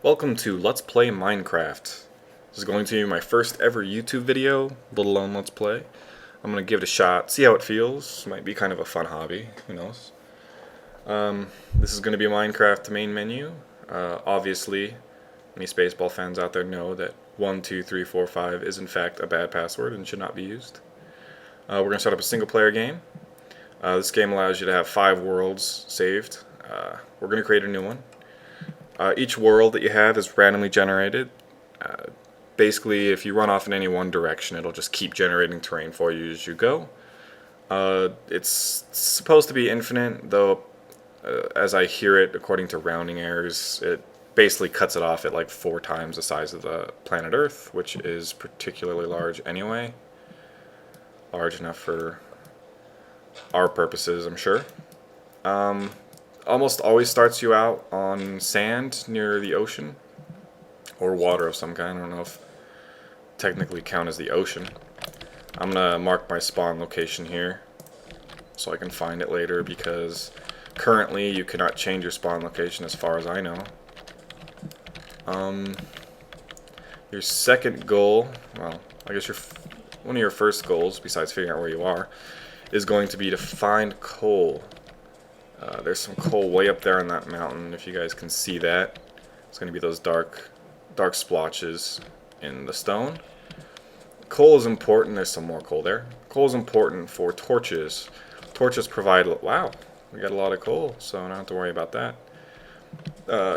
Welcome to Let's Play Minecraft. This is going to be my first ever YouTube video, let alone Let's Play. I'm going to give it a shot, see how it feels. Might be kind of a fun hobby, who knows. This is going to be Minecraft the main menu. Obviously, any Spaceball fans out there know that 12345 is in fact a bad password and should not be used. We're going to start up a single player game. This game allows you to have 5 worlds saved. We're going to create a new one. Each world that you have is randomly generated. Basically, if you run off in any one direction, it'll just keep generating terrain for you as you go. It's supposed to be infinite, though as I hear it, according to rounding errors, it basically cuts it off at like 4 times the size of the planet Earth, which is particularly large anyway. Large enough for our purposes, I'm sure. Almost always starts you out on sand near the ocean, or water of some kind. I don't know if technically count as the ocean. I'm gonna mark my spawn location here so I can find it later, because currently you cannot change your spawn location as far as I know. Your second goal, well, I guess one of your first goals, besides figuring out where you are, is going to be to find coal. There's some coal way up there on that mountain, if you guys can see that. It's going to be those dark splotches in the stone. Coal is important. There's some more coal there. Coal is important for torches. Torches provide... Wow, we got a lot of coal, so I don't have to worry about that.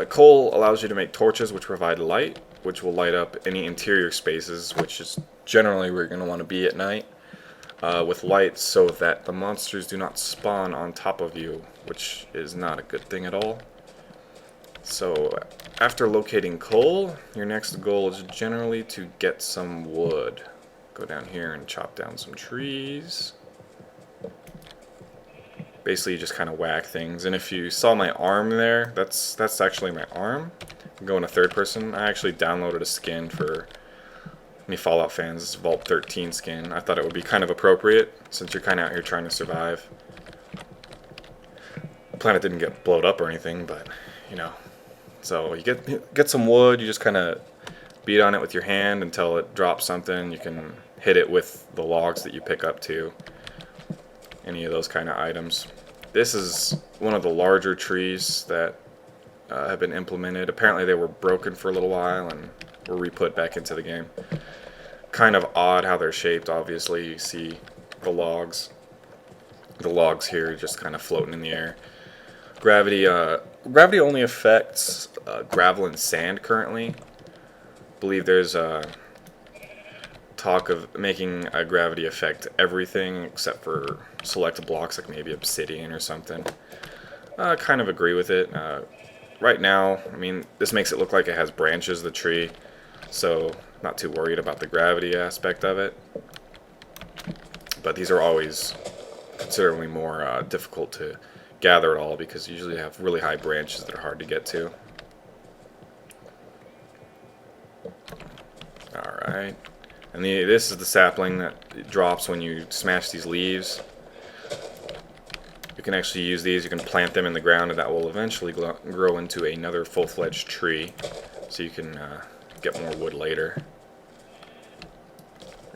Coal allows you to make torches, which provide light, which will light up any interior spaces, which is generally where you're going to want to be at night. With light, so that the monsters do not spawn on top of you, which is not a good thing at all. So after locating coal, your next goal is generally to get some wood. Go down here and chop down some trees. Basically you just kind of whack things, and if you saw my arm there, that's actually my arm. I'm going to third person. I actually downloaded a skin for any Fallout fans, this Vault 13 skin. I thought it would be kind of appropriate since you're kind of out here trying to survive. The planet didn't get blowed up or anything, but you know. So you get some wood, you just kind of beat on it with your hand until it drops something. You can hit it with the logs that you pick up too. Any of those kind of items. This is one of the larger trees that have been implemented. Apparently they were broken for a little while and were re-put back into the game. Kind of odd how they're shaped. Obviously you see the logs here are just kind of floating in the air. Gravity only affects gravel and sand currently. I believe there's talk of making a gravity affect everything except for select blocks, like maybe obsidian or something. I kind of agree with it. Right now, I mean, this makes it look like it has branches, the tree, so not too worried about the gravity aspect of it. But these are always considerably more difficult to gather at all, because you usually have really high branches that are hard to get to. Alright. And this is the sapling that drops when you smash these leaves. You can actually use these, you can plant them in the ground, and that will eventually grow into another full-fledged tree. So you can get more wood later.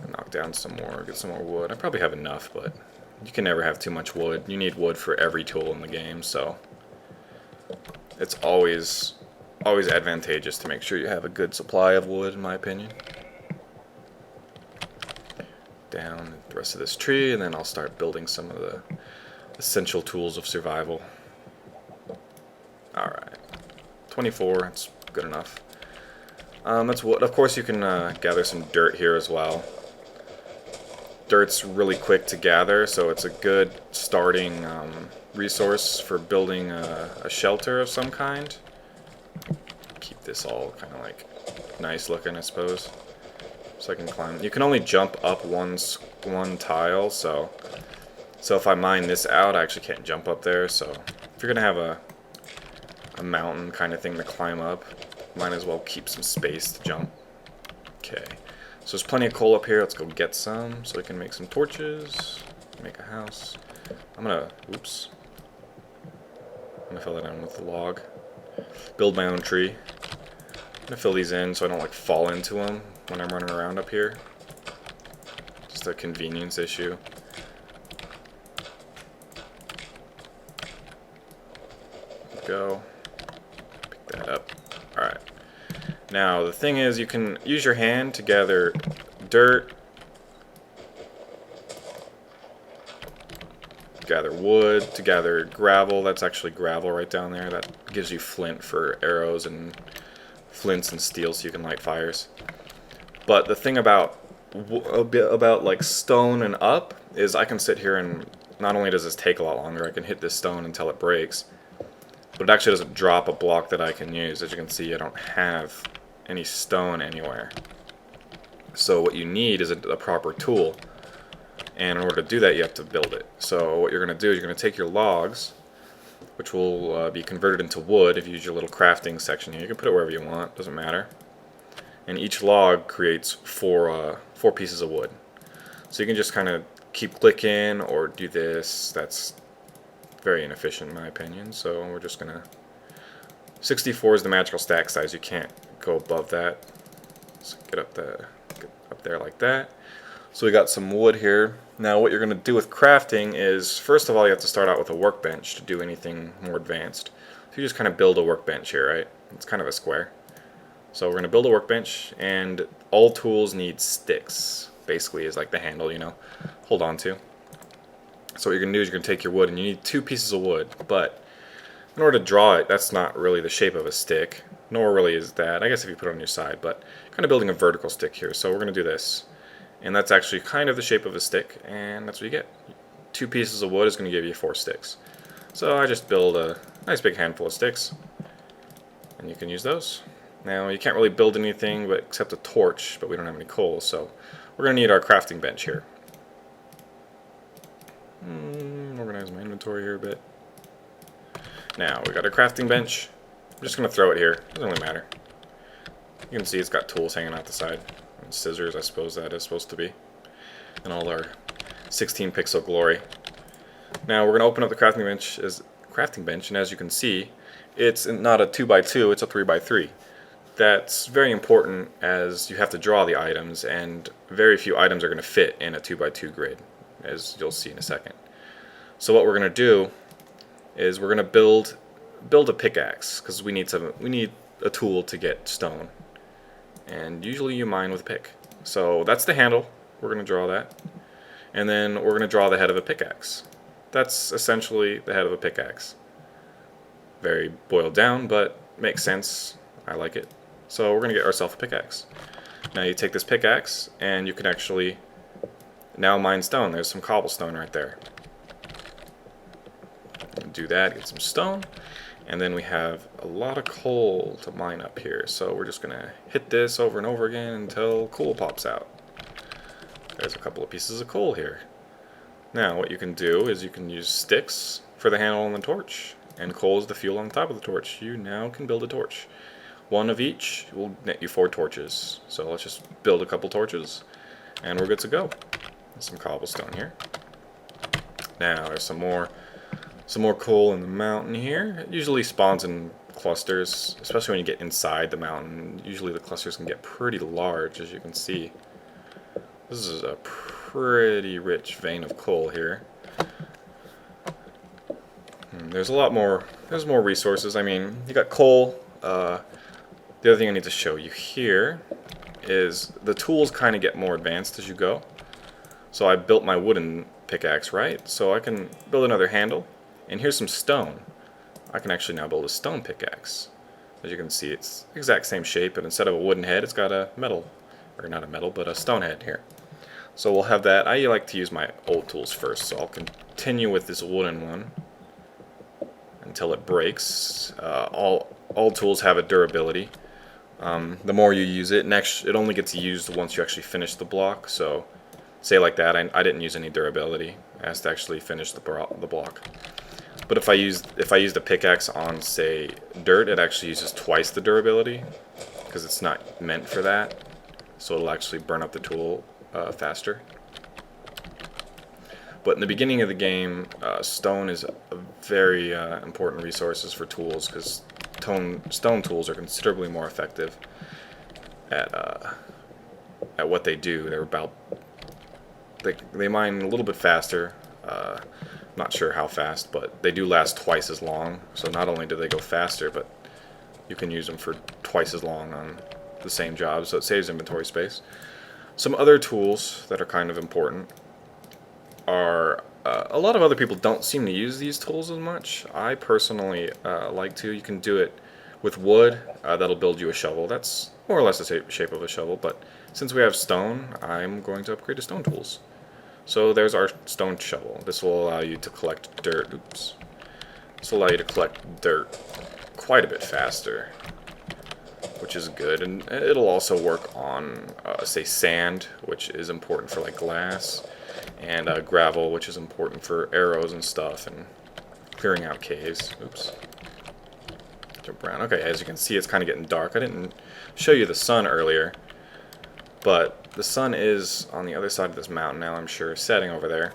Knock down some more, get some more wood. I probably have enough, but you can never have too much wood. You need wood for every tool in the game, so it's always advantageous to make sure you have a good supply of wood, in my opinion. Down the rest of this tree, and then I'll start building some of the essential tools of survival. Alright. 24, that's good enough. That's wood. Of course you can gather some dirt here as well. Dirt's really quick to gather, so it's a good starting resource for building a shelter of some kind. Keep this all kind of like nice looking, I suppose. So I can climb. You can only jump up one tile, so if I mine this out, I actually can't jump up there. So if you're gonna have a mountain kind of thing to climb up, might as well keep some space to jump. Okay, so there's plenty of coal up here. Let's go get some so we can make some torches, make a house. I'm gonna fill that in with the log. Build my own tree. gonna fill these in so I don't like fall into them when I'm running around up here. Just a convenience issue. Go. Pick that up. Alright. Now the thing is, you can use your hand to gather dirt, gather wood, to gather gravel. That's actually gravel right down there. That gives you flint for arrows and flints and steel so you can light fires. But the thing about like stone and up is I can sit here and not only does this take a lot longer, I can hit this stone until it breaks, but it actually doesn't drop a block that I can use. As you can see, I don't have any stone anywhere. So what you need is a proper tool. And in order to do that, you have to build it. So what you're going to do is you're going to take your logs, which will be converted into wood if you use your little crafting section here. You can put it wherever you want, doesn't matter. And each log creates four pieces of wood. So you can just kind of keep clicking or do this. That's very inefficient in my opinion. So we're just going to... 64 is the magical stack size. You can't go above that. So get up there like that. So we got some wood here. Now what you're going to do with crafting is, first of all, you have to start out with a workbench to do anything more advanced. So you just kind of build a workbench here, right? It's kind of a square. So we're going to build a workbench, and all tools need sticks, basically, is like the handle, you know, hold on to. So what you're going to do is you're going to take your wood, and you need 2 pieces of wood, but in order to draw it, that's not really the shape of a stick, nor really is that, I guess if you put it on your side, but kind of building a vertical stick here. So we're going to do this. And that's actually kind of the shape of a stick, and that's what you get. 2 pieces of wood is going to give you 4 sticks. So I just build a nice big handful of sticks, and you can use those. Now you can't really build anything except a torch, but we don't have any coal, so we're going to need our crafting bench here. Organize my inventory here a bit. Now we got our crafting bench. I'm just going to throw it here. Doesn't really matter. You can see it's got tools hanging out the side. And scissors, I suppose that is supposed to be. And all our 16 pixel glory. Now we're going to open up the crafting bench, and as you can see, it's not a 2x2, it's a 3x3. That's very important as you have to draw the items, and very few items are going to fit in a 2x2 grid, as you'll see in a second. So what we're going to do is we're going to build a pickaxe, because we need a tool to get stone. And usually you mine with a pick. So that's the handle. We're going to draw that. And then we're going to draw the head of a pickaxe. That's essentially the head of a pickaxe. Very boiled down, but makes sense. I like it. So we're going to get ourselves a pickaxe. Now you take this pickaxe and you can actually now mine stone. There's some cobblestone right there. Do that, get some stone. And then we have a lot of coal to mine up here. So we're just going to hit this over and over again until coal pops out. There's a couple of pieces of coal here. Now what you can do is you can use sticks for the handle on the torch. And coal is the fuel on the top of the torch. You now can build a torch. 1 of each will net you 4 torches. So let's just build a couple torches. And we're good to go. There's some cobblestone here. Now there's some more coal in the mountain here. It usually spawns in clusters, especially when you get inside the mountain. Usually the clusters can get pretty large, as you can see. This is a pretty rich vein of coal here. There's more resources. I mean, you got coal. The other thing I need to show you here is the tools kind of get more advanced as you go. So I built my wooden pickaxe, right? So I can build another handle. And here's some stone. I can actually now build a stone pickaxe. As you can see, it's the exact same shape, but instead of a wooden head, it's got a metal, or not a metal, but a stone head here. So we'll have that. I like to use my old tools first, so I'll continue with this wooden one until it breaks. All tools have a durability. The more you use it, it only gets used once you actually finish the block. So say like that, I didn't use any durability. I has to actually finish the block. But if I use the pickaxe on, say, dirt, it actually uses twice the durability because it's not meant for that. So it'll actually burn up the tool faster. But in the beginning of the game, stone is a very important resource for tools because stone tools are considerably more effective at what they do. They mine a little bit faster. Not sure how fast, but they do last twice as long. So not only do they go faster, but you can use them for twice as long on the same job, so it saves inventory space. Some other tools that are kind of important are, a lot of other people don't seem to use these tools as much. I personally like to. You can do it with wood. That'll build you a shovel. That's more or less the shape of a shovel, but since we have stone, I'm going to upgrade to stone tools. So there's our stone shovel. This will allow you to collect dirt. Oops. This will allow you to collect dirt quite a bit faster, which is good. And it'll also work on, say, sand, which is important for like glass, and gravel, which is important for arrows and stuff, and clearing out caves. Oops. Jump around. Okay, as you can see, it's kind of getting dark. I didn't show you the sun earlier, but the sun is on the other side of this mountain now, I'm sure, setting over there.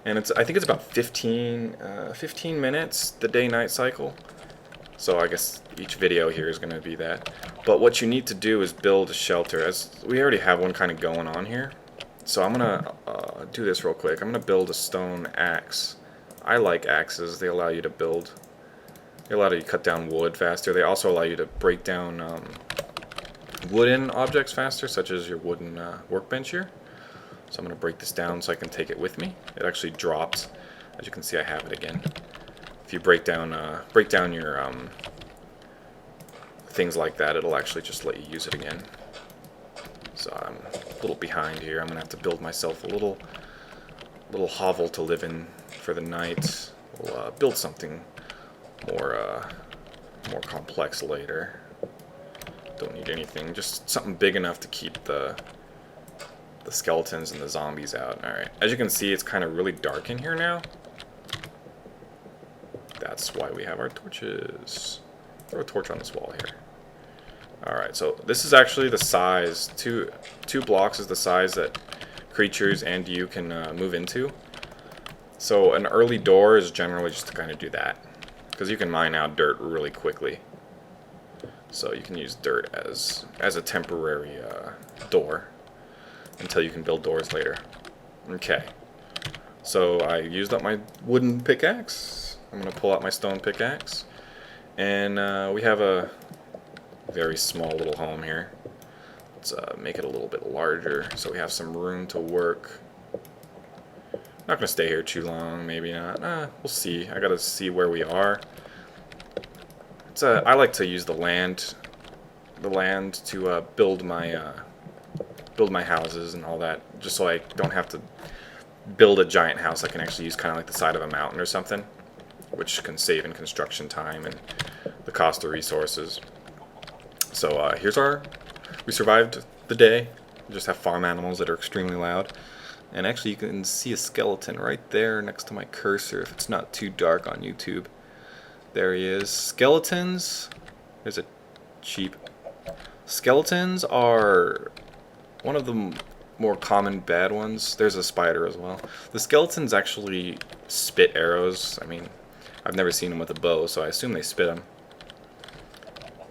And I think it's about 15 minutes, the day-night cycle. So I guess each video here is going to be that. But what you need to do is build a shelter, as we already have one kind of going on here. So I'm going to do this real quick. I'm going to build a stone axe. I like axes. They allow you to build. They allow you to cut down wood faster. They also allow you to break down wooden objects faster, such as your wooden workbench here. So I'm going to break this down so I can take it with me. It actually drops. As you can see, I have it again. If you break down your things like that, it'll actually just let you use it again. So I'm a little behind here. I'm going to have to build myself a little hovel to live in for the night. We'll build something more complex later. Don't need anything, just something big enough to keep the skeletons and the zombies out. Alright, as you can see, it's kind of really dark in here now. That's why we have our torches. Throw a torch on this wall here. Alright, so this is actually the size, two blocks is the size that creatures and you can move into. So an early door is generally just to kind of do that, because you can mine out dirt really quickly. So you can use dirt as a temporary door until you can build doors later. Okay, so I used up my wooden pickaxe. I'm going to pull out my stone pickaxe. And we have a very small little home here. Let's make it a little bit larger so we have some room to work. Not going to stay here too long, maybe not. We'll see. I got to see where we are. I like to use the land to build my houses and all that, just so I don't have to build a giant house. I can actually use kind of like the side of a mountain or something, which can save in construction time and the cost of resources. So we survived the day. We just have farm animals that are extremely loud. And actually you can see a skeleton right there next to my cursor if it's not too dark on YouTube. There he is. Skeletons. There's a sheep. Skeletons are one of the more common bad ones. There's a spider as well. The skeletons actually spit arrows. I mean, I've never seen them with a bow, so I assume they spit them.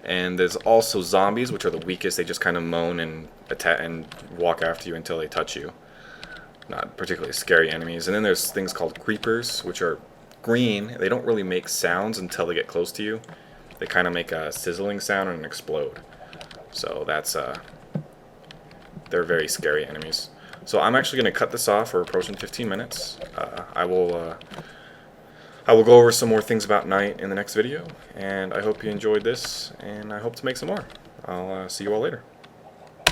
And there's also zombies, which are the weakest. They just kind of moan and attack and walk after you until they touch you. Not particularly scary enemies. And then there's things called creepers, which are green. They don't really make sounds until they get close to you. They kind of make a sizzling sound and explode. So that's they're very scary enemies. So I'm actually going to cut this off. We're approaching 15 minutes. I will go over some more things about night in the next video, and I hope you enjoyed this, and I hope to make some more. I'll see you all later.